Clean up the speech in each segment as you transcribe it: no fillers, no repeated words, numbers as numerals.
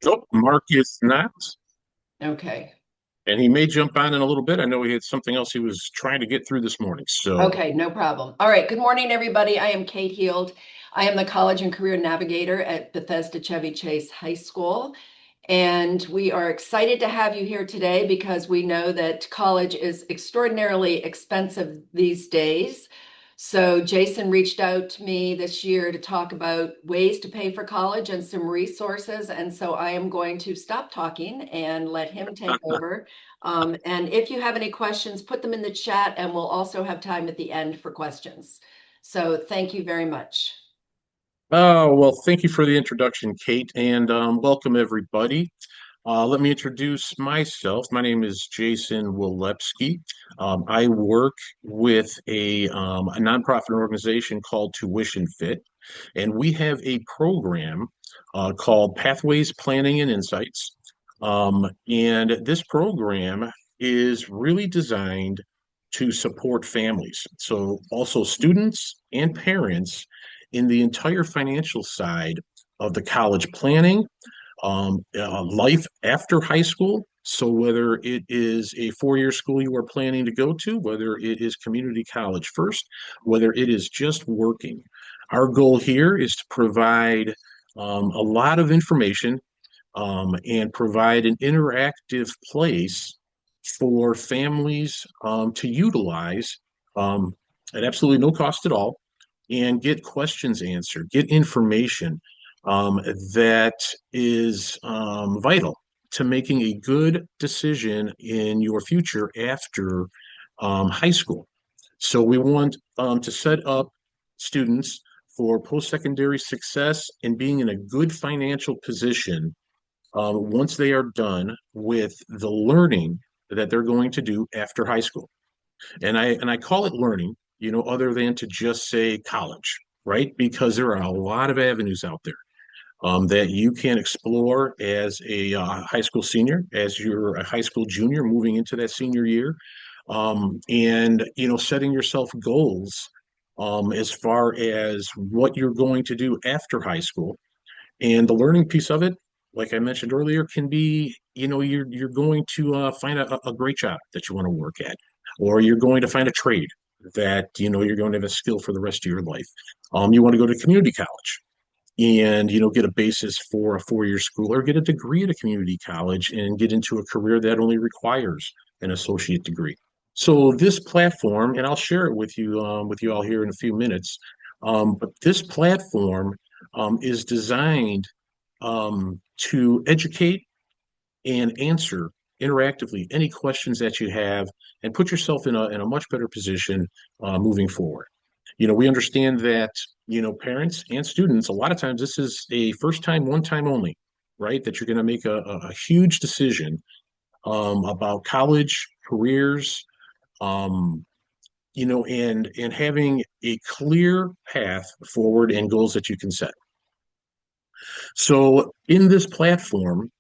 Nope, Mark is not, Okay. and he may jump on in a little bit. I know he had something else he was trying to get through this morning. So, Okay, no problem. All right. Good morning, everybody. I am Kate Heald. I am the College and Career Navigator at Bethesda Chevy Chase High School. And we are excited to have you here today because we know that college is extraordinarily expensive these days. So Jason reached out to me this year to talk about ways to pay for college and some resources. And so I am going to stop talking and let him take over. And if you have any questions, put them in the chat and we'll also have time at the end for questions. So thank you very much. oh, well, thank you for the introduction, Kate, and welcome everybody. Let me introduce myself. My name is Jason Wilepski. I work with a nonprofit organization called Tuition Fit, and we have a program called Pathways Planning and Insights. And this program is really designed to support families. So, also students and parents in the entire financial side of the college planning, life after high school. So, whether it is a 4 year school you are planning to go to, whether it is community college first, whether it is just working, our goal here is to provide a lot of information and provide an interactive place for families to utilize at absolutely no cost at all and get questions answered, get information that is vital to making a good decision in your future after high school. So we want to set up students for post-secondary success and being in a good financial position once they are done with the learning that they're going to do after high school. And I call it learning, other than to just say college, right? Because there are a lot of avenues out there that you can explore as a high school senior, as you're a high school junior moving into that senior year, and setting yourself goals as far as what you're going to do after high school. And the learning piece of it, like I mentioned earlier, can be, you're going to find a great job that you want to work at, or you're going to find a trade that you're going to have a skill for the rest of your life. You want to go to community college and get a basis for a 4 year school, or get a degree at a community college and get into a career that only requires an associate degree. So this platform, and I'll share it with you all here in a few minutes, but this platform is designed to educate and answer interactively any questions that you have and put yourself in a much better position moving forward. We understand that, parents and students, a lot of times this is a first time, one time only, right? That you're going to make a huge decision about college, careers, um, and having a clear path forward and goals that you can set. So in this platform,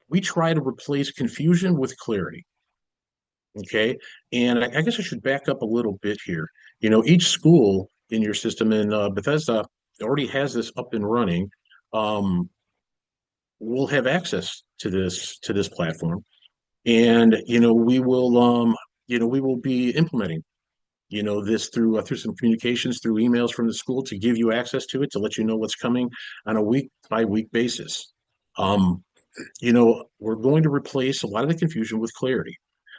we try to replace confusion with clarity. Okay. And I guess I should back up a little bit here. Each school in your system in Bethesda already has this up and running. Um, will have access to this platform, and we will be implementing this through some communications through emails from the school to give you access to it, to let you know what's coming on a week by week basis. Um, we're going to replace a lot of the confusion with clarity.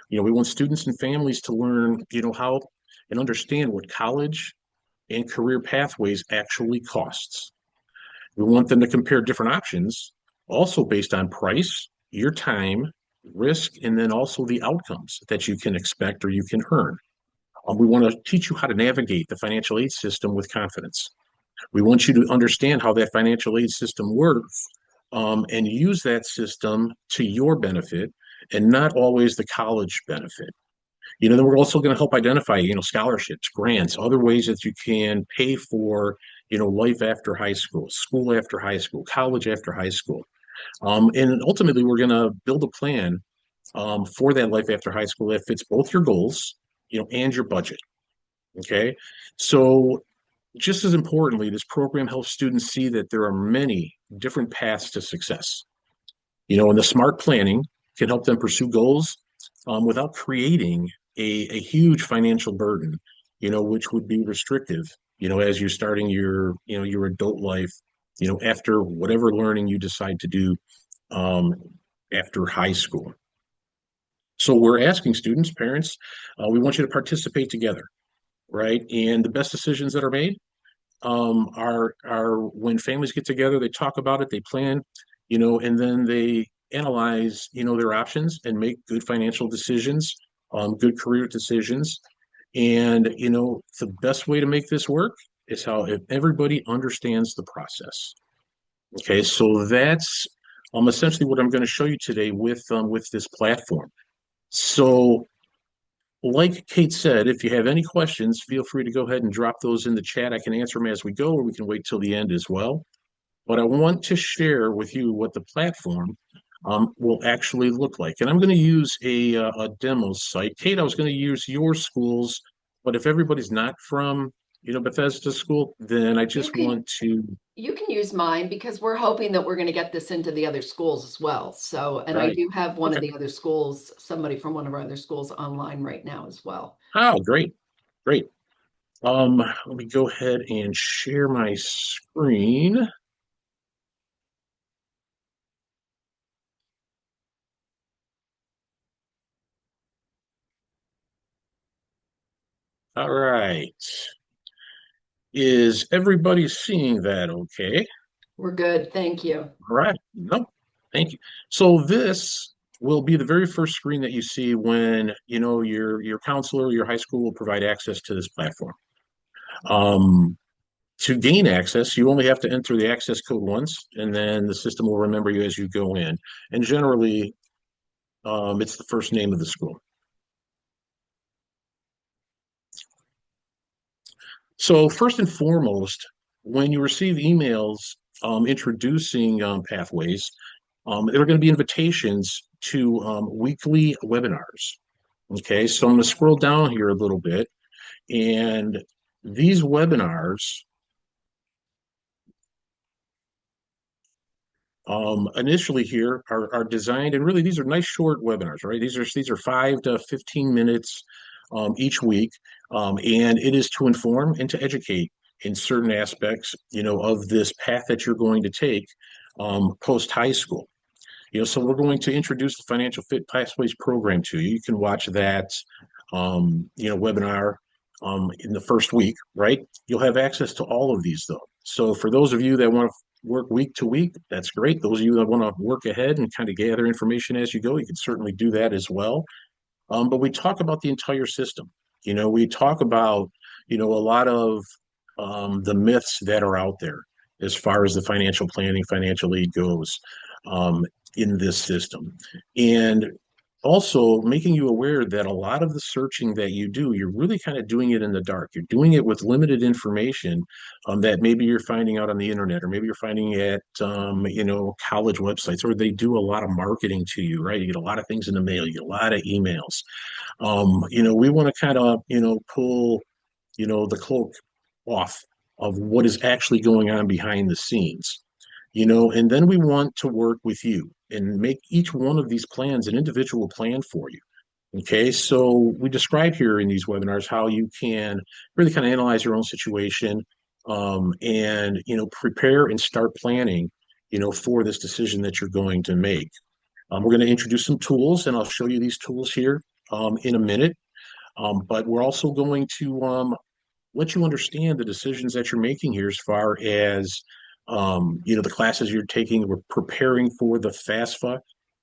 We want students and families to learn, how and understand what college and career pathways actually costs. We want them to compare different options, also based on price, your time, risk, and then also the outcomes that you can expect or you can earn. We want to teach you how to navigate the financial aid system with confidence. We want you to understand how that financial aid system works, and use that system to your benefit and not always the college benefit. Then we're also going to help identify, scholarships, grants, other ways that you can pay for, life after high school after high school, college after high school. And ultimately, we're going to build a plan for that life after high school that fits both your goals, and your budget. Okay. So just as importantly, this program helps students see that there are many different paths to success. And the smart planning can help them pursue goals without creating a huge financial burden, which would be restrictive, as you're starting your adult life, after whatever learning you decide to do um, after high school. So we're asking students, parents, we want you to participate together, right? And the best decisions that are made are when families get together, they talk about it, they plan, and then they analyze, their options and make good financial decisions, good career decisions. And, the best way to make this work is how if everybody understands the process. Okay, so that's essentially what I'm going to show you today with this platform. So like Kate said, if you have any questions, feel free to go ahead and drop those in the chat. I can answer them as we go, or we can wait till the end as well. But I want to share with you what the platform will actually look like. And I'm going to use a demo site. Kate, I was going to use your schools, but if everybody's not from, Bethesda School, then I You just can want to, you can use mine because we're hoping that we're going to get this into the other schools as well. So, and I right. do have one of Okay. the other schools, somebody from one of our other schools online right now as well. Oh, great. Great. Let me go ahead and share my screen. All right. Is everybody seeing that okay? We're good. Thank you. All right. No, thank you. So this will be the very first screen that you see when, your counselor, your high school will provide access to this platform. Um, to gain access, you only have to enter the access code once, and then the system will remember you as you go in. And generally, it's the first name of the school. So first and foremost, when you receive emails introducing Pathways, there are going to be invitations to weekly webinars. Okay, so I'm going to scroll down here a little bit, and these webinars initially here are designed, and really these are nice short webinars, right? These are 5 to 15 minutes each week, and it is to inform and to educate in certain aspects, of this path that you're going to take post high school. So we're going to introduce the Financial Fit Pathways program to you. You can watch that, webinar in the first week, right? You'll have access to all of these though. So for those of you that want to work week to week, that's great. Those of you that want to work ahead and kind of gather information as you go, you can certainly do that as well. But we talk about the entire system. We talk about, a lot of the myths that are out there as far as the financial planning, financial aid goes in this system. And also making you aware that a lot of the searching that you do, you're really kind of doing it in the dark. You're doing it with limited information that maybe you're finding out on the internet, or maybe you're finding at, college websites, or they do a lot of marketing to you, right? You get a lot of things in the mail, you get a lot of emails. We want to kind of, pull, the cloak off of what is actually going on behind the scenes, and then we want to work with you and make each one of these plans an individual plan for you. Okay, so we describe here in these webinars how you can really kind of analyze your own situation, and prepare and start planning, for this decision that you're going to make. We're going to introduce some tools, and I'll show you these tools here in a minute. But we're also going to let you understand the decisions that you're making here as far as the classes you're taking. We're preparing for the FAFSA,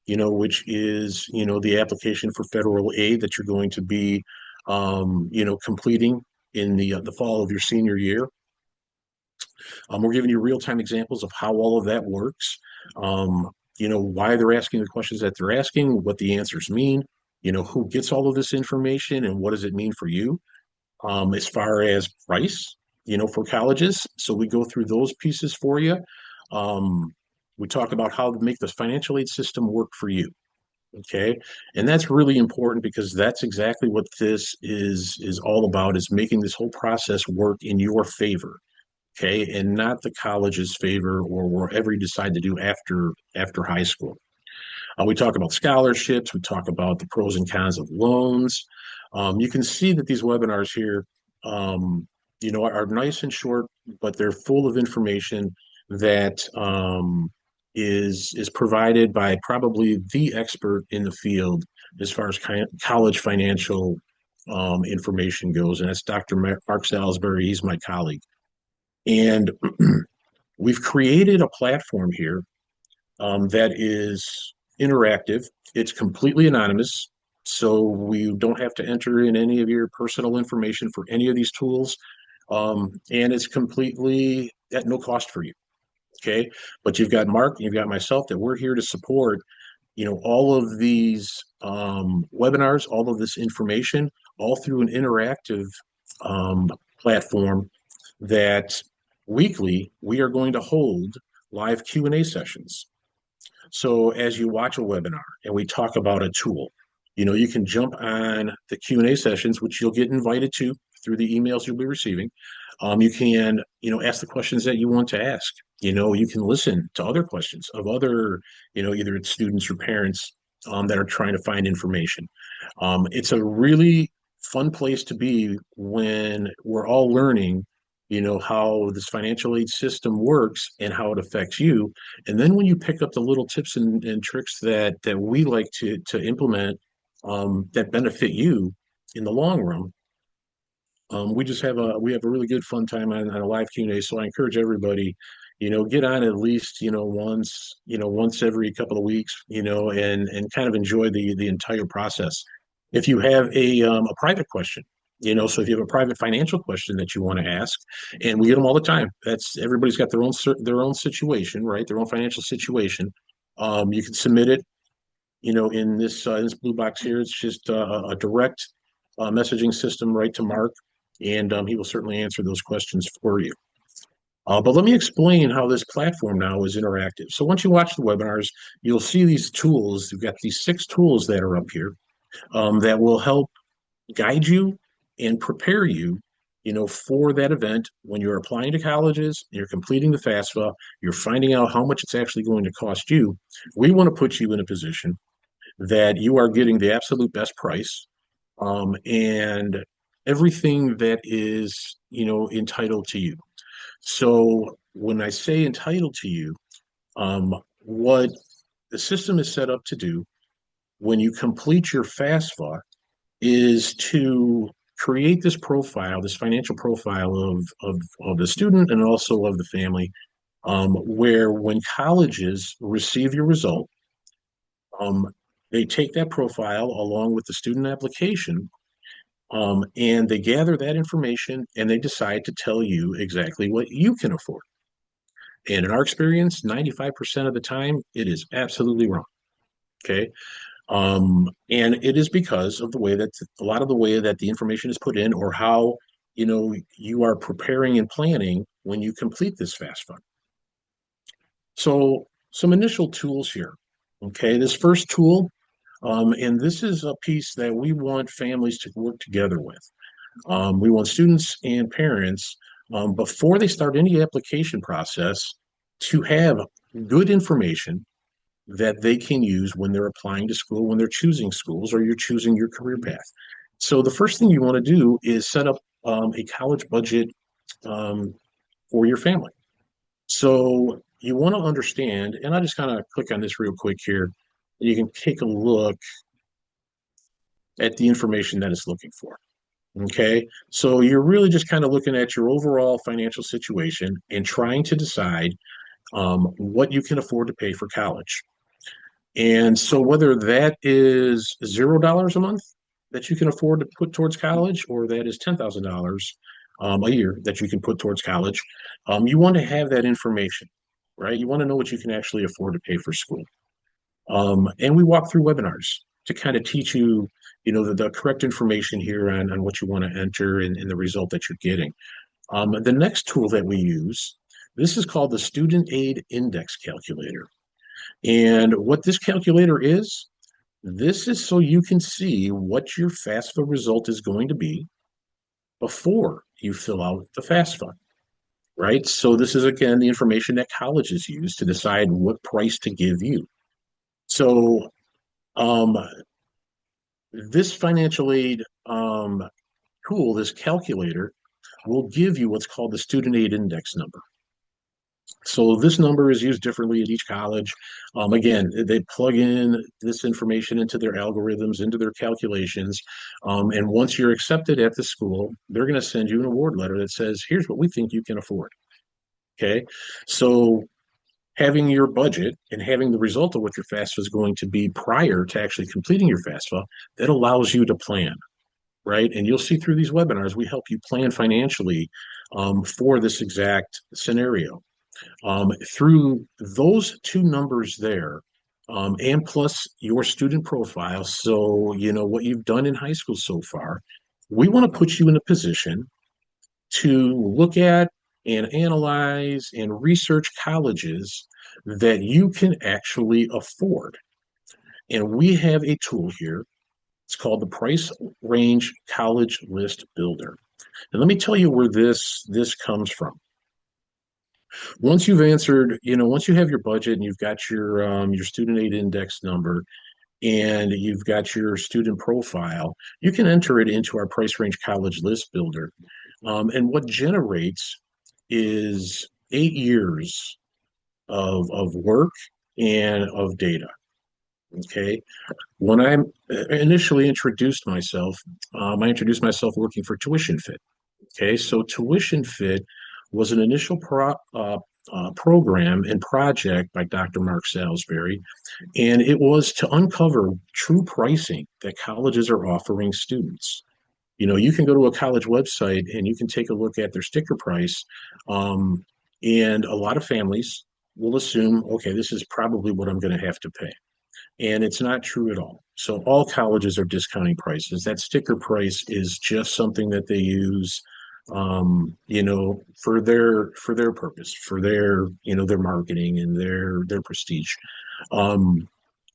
which is, the application for federal aid that you're going to be, completing in the fall of your senior year. We're giving you real-time examples of how all of that works, why they're asking the questions that they're asking, what the answers mean, who gets all of this information, and what does it mean for you as far as price, for colleges. So we go through those pieces for you. We talk about how to make the financial aid system work for you. Okay. And that's really important because that's exactly what this is all about, is making this whole process work in your favor. Okay. And not the college's favor, or whatever you decide to do after high school. We talk about scholarships. We talk about the pros and cons of loans. You can see that these webinars here, um, are nice and short, but they're full of information that is provided by probably the expert in the field as far as college financial information goes, and that's Dr. Mark Salisbury. He's my colleague, and we've created a platform here that is interactive. It's completely anonymous, so we don't have to enter in any of your personal information for any of these tools, and it's completely at no cost for you. Okay, but you've got Mark, you've got myself that we're here to support. All of these webinars, all of this information, all through an interactive um, platform that weekly we are going to hold live Q&A sessions. So as you watch a webinar and we talk about a tool, you can jump on the Q&A sessions, which you'll get invited to through the emails you'll be receiving. You can, ask the questions that you want to ask. You can listen to other questions of other, either it's students or parents that are trying to find information. It's a really fun place to be when we're all learning, how this financial aid system works and how it affects you. And then when you pick up the little tips and tricks that we like to implement that benefit you in the long run, we have a really good fun time on a live Q&A. So I encourage everybody, get on at least, once every couple of weeks, and kind of enjoy the entire process. If you have a private question, so if you have a private financial question that you want to ask, and we get them all the time. That's everybody's got their own situation, right? Their own financial situation. You can submit it, in this blue box here. It's just a direct messaging system right to Mark, and he will certainly answer those questions for you. But let me explain how this platform now is interactive. So once you watch the webinars, you'll see these tools. You've got these 6 tools that are up here that will help guide you and prepare you, for that event when you're applying to colleges, you're completing the FAFSA, you're finding out how much it's actually going to cost you. We want to put you in a position that you are getting the absolute best price, and everything that is, entitled to you. So when I say entitled to you, what the system is set up to do when you complete your FAFSA is to create this profile, this financial profile of the student and also of the family, where when colleges receive your result, um, they take that profile along with the student application, and they gather that information and they decide to tell you exactly what you can afford. And in our experience, 95% of the time, it is absolutely wrong. Okay. And it is because of the way that a lot of the way that the information is put in, or how, you are preparing and planning when you complete this FAFSA. So some initial tools here. Okay. This first tool, and this is a piece that we want families to work together with. We want students and parents, before they start any application process, to have good information that they can use when they're applying to school, when they're choosing schools, or you're choosing your career path. So the first thing you want to do is set up a college budget for your family. So you want to understand, and I just kind of click on this real quick here. You can take a look at the information that it's looking for. Okay, so you're really just kind of looking at your overall financial situation and trying to decide what you can afford to pay for college. And so whether that is $0 a month that you can afford to put towards college, or that is $10,000 a year that you can put towards college, you want to have that information, right? You want to know what you can actually afford to pay for school. And we walk through webinars to kind of teach you, the correct information here on what you want to enter and the result that you're getting. The next tool that we use, this is called the Student Aid Index Calculator. And what this calculator is, this is so you can see what your FAFSA result is going to be before you fill out the FAFSA, right? So this is, again, the information that colleges use to decide what price to give you. So um, this financial aid tool, this calculator, will give you what's called the student aid index number. So this number is used differently at each college. Again, they plug in this information into their algorithms, into their calculations. And once you're accepted at the school, they're going to send you an award letter that says, here's what we think you can afford. Okay. So having your budget and having the result of what your FAFSA is going to be prior to actually completing your FAFSA, that allows you to plan, right? And you'll see through these webinars, we help you plan financially for this exact scenario. Through those two numbers there, and plus your student profile, so you know what you've done in high school so far, we want to put you in a position to look at and analyze and research colleges that you can actually afford. And we have a tool here. It's called the Price Range College List Builder. And let me tell you where this comes from. Once you've answered, once you have your budget and you've got your student aid index number and you've got your student profile, you can enter it into our Price Range College List Builder. And what generates is 8 years of work and of data. Okay. When I initially introduced myself, I introduced myself working for Tuition Fit. Okay. So Tuition Fit was an initial program and project by Dr. Mark Salisbury, and it was to uncover true pricing that colleges are offering students. You can go to a college website and you can take a look at their sticker price. And a lot of families will assume, okay, this is probably what I'm going to have to pay. And it's not true at all. So all colleges are discounting prices. That sticker price is just something that they use, for their purpose, for their marketing and their prestige. Um,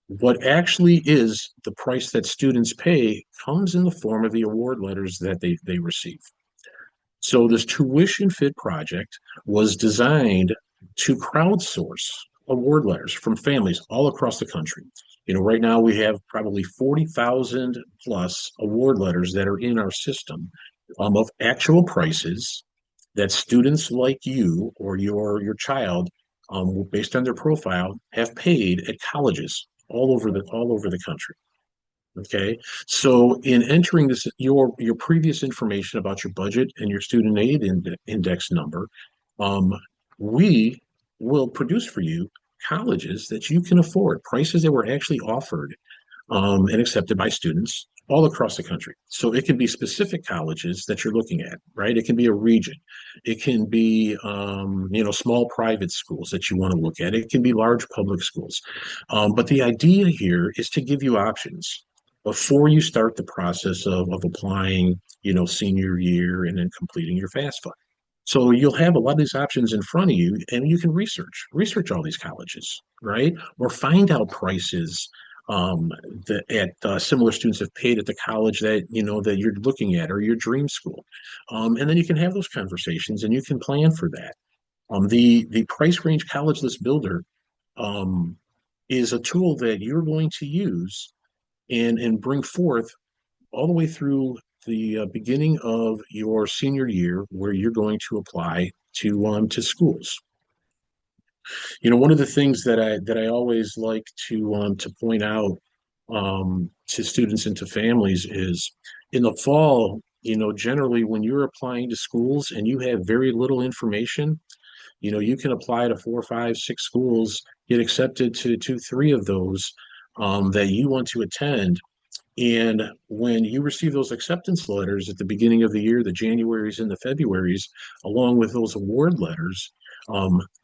what actually is the price that students pay comes in the form of the award letters that they receive. So this Tuition Fit project was designed to crowdsource award letters from families all across the country. Right now we have probably 40,000 plus award letters that are in our system, of actual prices that students like you or your child, based on their profile, have paid at colleges all over the country. Okay, so in entering this, your previous information about your budget and your student aid index number, um, we will produce for you colleges that you can afford, prices that were actually offered and accepted by students all across the country. So it can be specific colleges that you're looking at, right? It can be a region. It can be, small private schools that you want to look at. It can be large public schools. But the idea here is to give you options before you start the process of applying, senior year and then completing your FAFSA. So you'll have a lot of these options in front of you, and you can research all these colleges, right? Or find out prices that similar students have paid at the college that you're looking at or your dream school, and then you can have those conversations and you can plan for that. The Price Range College List Builder um, is a tool that you're going to use and bring forth all the way through the beginning of your senior year, where you're going to apply to schools. One of the things that I always like to point out to students and to families is in the fall. Generally when you're applying to schools and you have very little information, you can apply to 4, 5, 6 schools, get accepted to 2, 3 of those that you want to attend. And when you receive those acceptance letters at the beginning of the year, the Januaries and the Februaries, along with those award letters,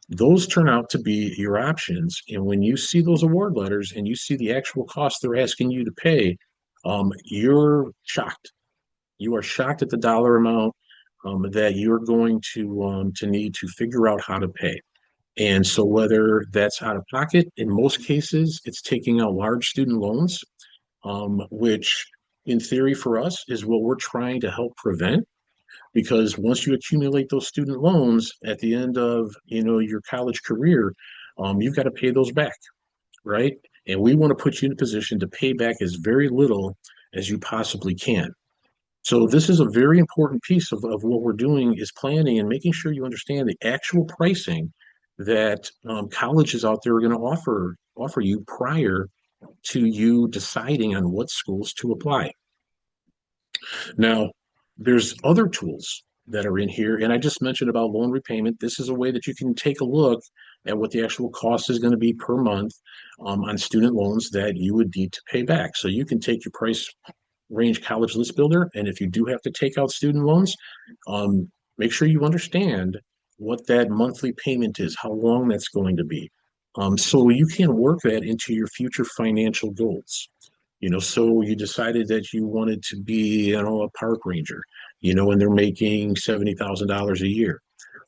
those turn out to be your options. And when you see those award letters and you see the actual cost they're asking you to pay, you're shocked. You are shocked at the dollar amount that you're going to need to figure out how to pay. And so, whether that's out of pocket, in most cases, it's taking out large student loans, which in theory for us is what we're trying to help prevent. Because once you accumulate those student loans at the end of your college career, you've got to pay those back, right? And we want to put you in a position to pay back as very little as you possibly can. So this is a very important piece of what we're doing is planning and making sure you understand the actual pricing that colleges out there are going to offer you prior to you deciding on what schools to apply. Now, there's other tools that are in here, and I just mentioned about loan repayment. This is a way that you can take a look at what the actual cost is going to be per month on student loans that you would need to pay back. So you can take your price range college list builder, and if you do have to take out student loans, make sure you understand what that monthly payment is, how long that's going to be. So you can work that into your future financial goals. So you decided that you wanted to be, a park ranger, and they're making $70,000 a year.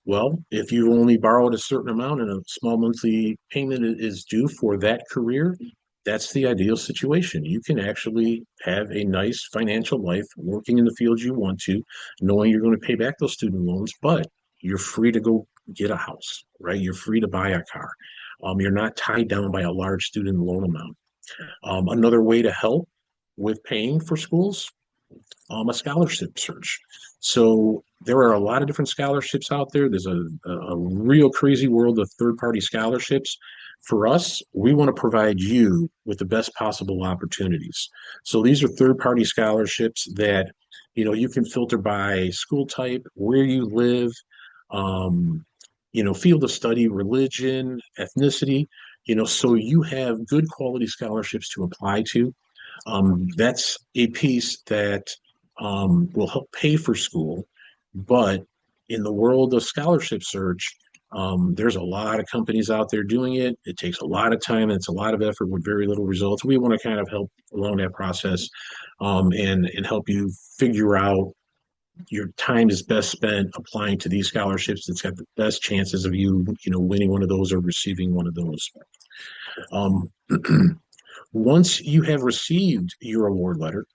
Well, if you only borrowed a certain amount and a small monthly payment is due for that career, that's the ideal situation. You can actually have a nice financial life working in the field you want to, knowing you're going to pay back those student loans, but you're free to go get a house, right? You're free to buy a car. You're not tied down by a large student loan amount. Another way to help with paying for schools, a scholarship search. So there are a lot of different scholarships out there. There's a real crazy world of third-party scholarships. For us, we want to provide you with the best possible opportunities. So these are third-party scholarships that, you can filter by school type, where you live, um, field of study, religion, ethnicity, so you have good quality scholarships to apply to. That's a piece that will help pay for school. But in the world of scholarship search, there's a lot of companies out there doing it. It takes a lot of time and it's a lot of effort with very little results. We want to kind of help along that process and help you figure out your time is best spent applying to these scholarships that's got the best chances of you, winning one of those or receiving one of those. Um, Once you have received your award letter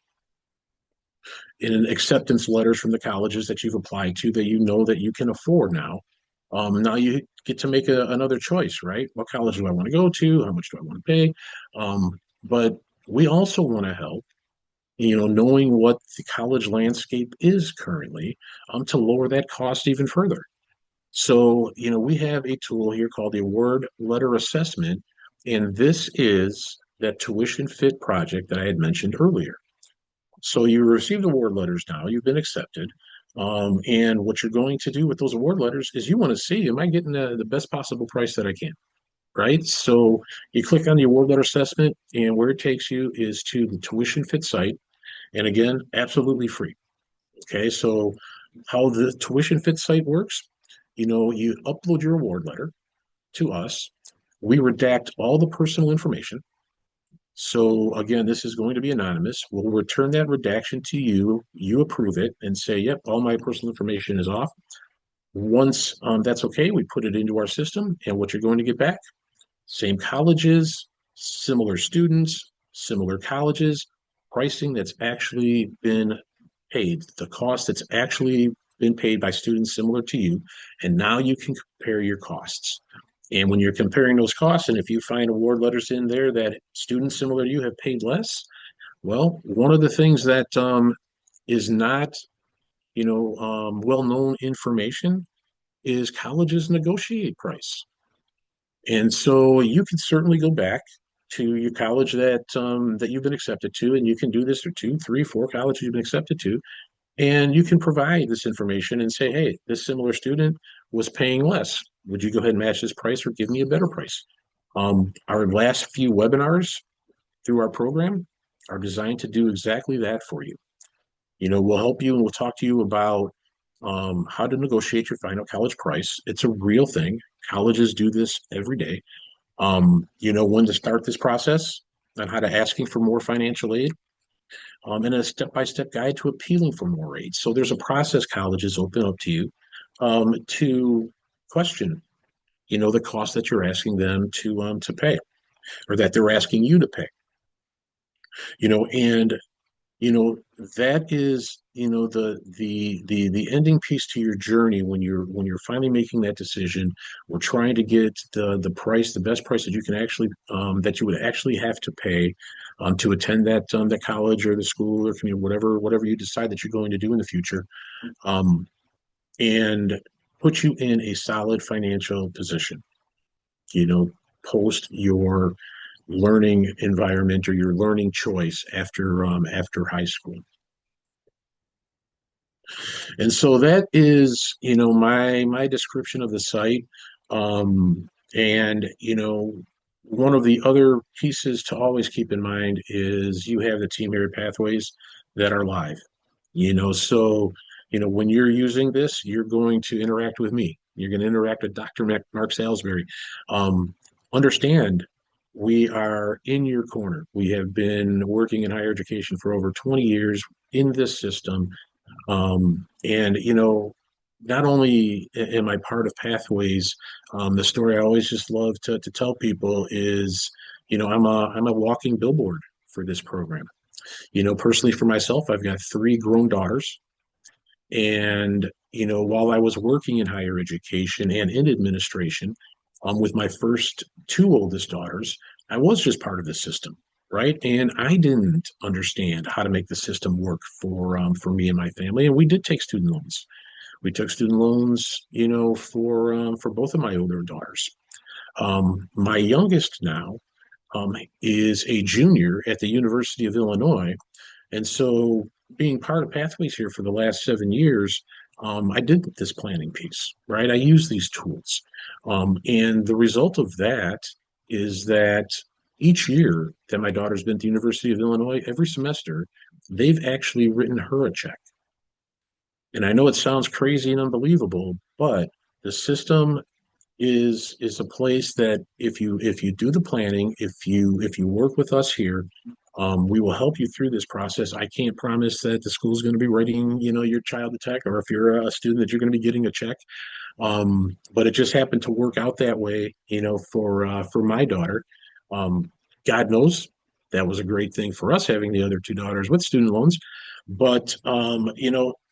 in acceptance letters from the colleges that you've applied to that you know that you can afford now you get to make another choice, right? What college do I want to go to? How much do I want to pay? But we also want to help, knowing what the college landscape is currently, to lower that cost even further. So, we have a tool here called the Award Letter Assessment, and this is that tuition fit project that I had mentioned earlier. So you received award letters now, you've been accepted. And what you're going to do with those award letters is you want to see, am I getting the best possible price that I can? Right. So you click on the award letter assessment, and where it takes you is to the tuition fit site. And again, absolutely free. Okay. So how the tuition fit site works, you upload your award letter to us. We redact all the personal information. So again, this is going to be anonymous. We'll return that redaction to you. You approve it and say, yep, all my personal information is off. Once that's okay, we put it into our system. And what you're going to get back, same colleges, similar students, similar colleges, pricing that's actually been paid, the cost that's actually been paid by students similar to you. And now you can compare your costs. And when you're comparing those costs, and if you find award letters in there that students similar to you have paid less, well, one of the things that is not, well-known information is colleges negotiate price. And so you can certainly go back to your college that you've been accepted to, and you can do this for two, three, four colleges you've been accepted to, and you can provide this information and say, hey, this similar student was paying less. Would you go ahead and match this price or give me a better price? Our last few webinars through our program are designed to do exactly that for you. We'll help you and we'll talk to you about how to negotiate your final college price. It's a real thing. Colleges do this every day. When to start this process on how to asking for more financial aid, and a step-by-step guide to appealing for more aid. So there's a process colleges open up to you to question, the cost that you're asking them to pay, or that they're asking you to pay. And you know, that is, the ending piece to your journey when you're finally making that decision. We're trying to get the price, the best price that you can actually that you would actually have to pay to attend that college or the school or community, whatever you decide that you're going to do in the future, um, and put you in a solid financial position. You know, post your learning environment or your learning choice after high school. And so that is, my description of the site. And one of the other pieces to always keep in mind is you have the Team Harry Pathways that are live. So when you're using this, you're going to interact with me. You're going to interact with Dr. Mark Salisbury. Understand we are in your corner. We have been working in higher education for over 20 years in this system, and not only am I part of Pathways, the story I always just love to tell people is, I'm a walking billboard for this program. Personally for myself, I've got three grown daughters, and while I was working in higher education and in administration, with my first two oldest daughters, I was just part of the system, right? And I didn't understand how to make the system work for me and my family. And we did take student loans. We took student loans, for both of my older daughters. My youngest now is a junior at the University of Illinois, and so, being part of Pathways here for the last 7 years, I did this planning piece, right? I use these tools. And the result of that is that each year that my daughter's been at the University of Illinois, every semester, they've actually written her a check. And I know it sounds crazy and unbelievable, but the system is a place that if you do the planning, if you work with us here, we will help you through this process. I can't promise that the school's going to be writing, your child a check, or if you're a student that you're going to be getting a check. But it just happened to work out that way, for my daughter. Um, God knows that was a great thing for us having the other two daughters with student loans. But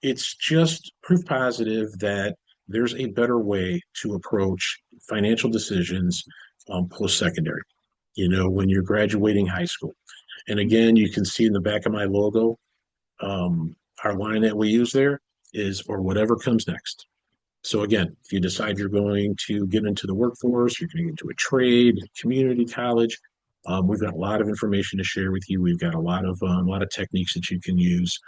it's just proof positive that there's a better way to approach financial decisions post-secondary, when you're graduating high school. And again, you can see in the back of my logo, our line that we use there is or whatever comes next. So again, if you decide you're going to get into the workforce, you're going to get into a trade, community college, we've got a lot of information to share with you. We've got a lot of techniques that you can use.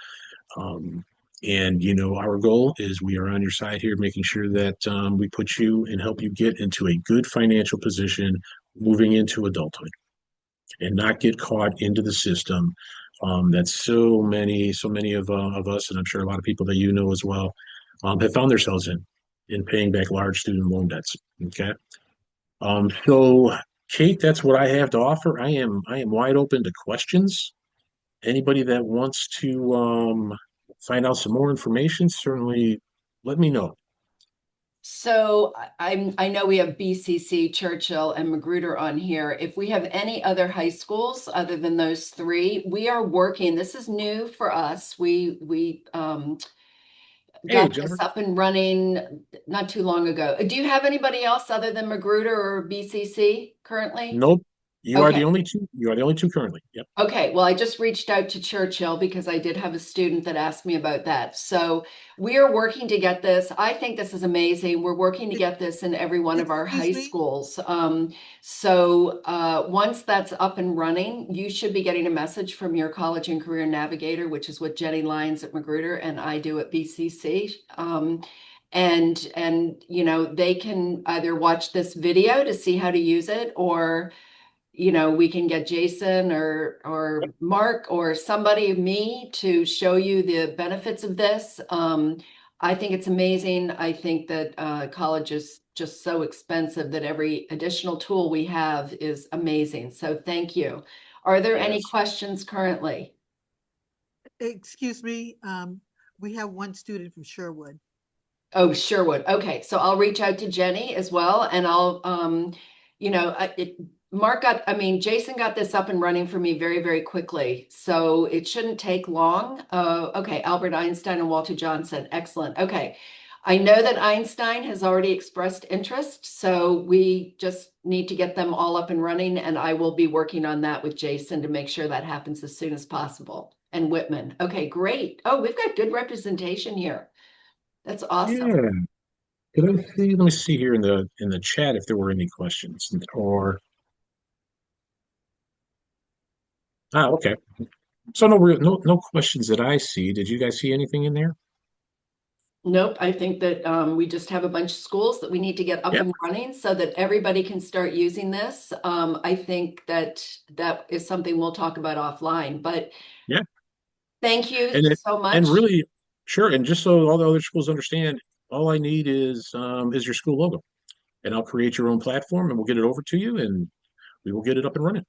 Um, and our goal is we are on your side here, making sure that we put you and help you get into a good financial position moving into adulthood, and not get caught into the system that so many of us, and I'm sure a lot of people that as well, have found themselves in paying back large student loan debts. Okay. So Kate, that's what I have to offer. I am wide open to questions. Anybody that wants to find out some more information, certainly let me know. So I know we have BCC, Churchill, and Magruder on here. If we have any other high schools other than those three, we are working. This is new for us. We Hey, got this Jennifer. up and running not too long ago. Do you have anybody else other than Magruder or BCC currently? Nope. You are the Okay. only two. You are the only two currently. Yep. Okay, well, I just reached out to Churchill because I did have a student that asked me about that. So we are working to get this. I think this is amazing. We're working to E- get this in every one of our Excuse high me? schools. So once that's up and running, you should be getting a message from your college and career navigator, which is what Jenny Lyons at Magruder and I do at BCC. And they can either watch this video to see how to use it, or we can get Jason or Mark or somebody, me, to show you the benefits of this. I think it's amazing. I think that college is just so expensive that every additional tool we have is amazing. So thank you. Are there any Yes. questions currently? Excuse me. We have one student from Sherwood. Oh, Sherwood. Okay, so I'll reach out to Jenny as well, and I'll, Jason got this up and running for me very, very quickly. So it shouldn't take long. Okay, Albert Einstein and Walter Johnson. Excellent. Okay. I know that Einstein has already expressed interest, so we just need to get them all up and running, and I will be working on that with Jason to make sure that happens as soon as possible. And Whitman. Okay, great. Oh, we've got good representation here. That's awesome. Yeah. Did I see? Let me see here in the chat if there were any questions. Or okay. So no questions that I see. Did you guys see anything in there? Nope, I think that we just have a bunch of schools that we need to get up Yeah. and running so that everybody can start using this. I think that that is something we'll talk about offline, but Yeah. thank you And it so and much. really sure. And just so all the other schools understand, all I need is your school logo, and I'll create your own platform, and we'll get it over to you, and we will get it up and running.